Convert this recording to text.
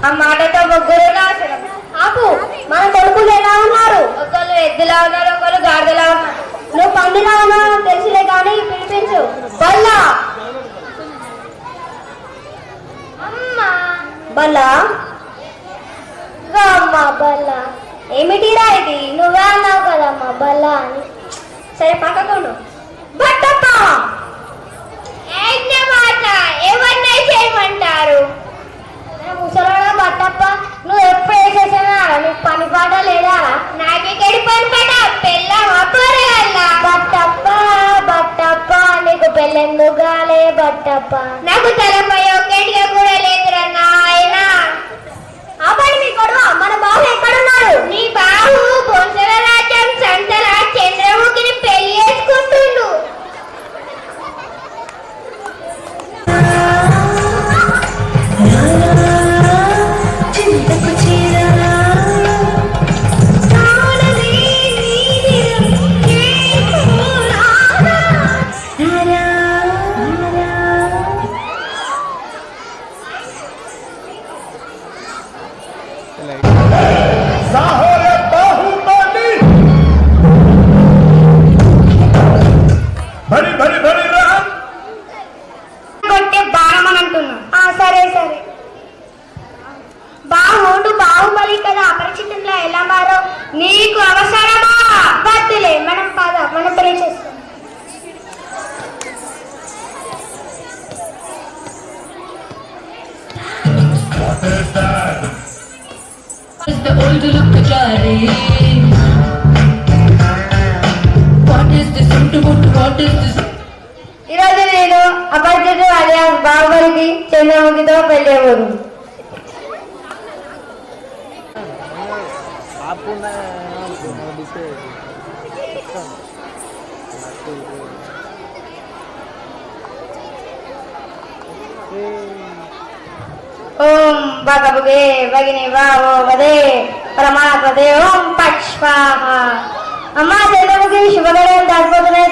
ఆ మాటతో ముగ్గురు నాశనం. ఆపు, మన కొడుకులు ఎలా ఉన్నారు? ఒకళ్ళు ఎద్దులా ఉన్నారు, ఒకళ్ళు గాడిదలా ఉన్నారు. నువ్వు పండిలా ఉన్నావు తెలుసులే కానీ పిలిపించు. బల్లా అమ్మా బల్లా అమ్మా బల్లా. ఏమిటిరా ఇది? నువ్వే అన్నావు కదమ్మా బల్లా అని. సరే పక్కకుండా బట్టప్ప. మాట ఎవరినై చేయమంటారు? ముసలాడా బట్టప్ప, నువ్వు ఎప్పుడు వేసేసానా? నీకు పని పాట లేదా? నాకెక్కడి పని పట పెళ్ళామా పోరగల్లా? బట్టప్ప బట్టప్ప, నీకు పెళ్ళెందుకు కాలే బట్టప్ప? నాకు తలపై ఒక్కటిగా కూడా లేదురా నాయన. ఆపండి మీ కొడువ, మన బాబు ఎక్కడున్నాడు? నీ బాబు బొంసల రాజ్యం సంతల చంద్రముఖిని పెళ్లి చేసుకుంటుండు. కొట్టే బాణం అని అంటున్నా. సరే సరే. బాహుడు బాహుబలి కదా, అపరిచితంలో ఎలా మారో నీకు అవసరమా? వద్దులే, మనం మనం పెళ్లి చేస్తాం. The old look jari. What is this? What is this? ఈరోజు నేను అపరిచితుడు అలియాస్ బాహుబలికి చంద్రముఖితో పెళ్లి అవ్వదు. ఓం భగభగే భగిని వావో వదే పరమాత్మదే ఓం పక్ష్ స్వాహ. అమ్మా చంద్రముఖి శుభగడియలు దాటిపోతున్నాయి.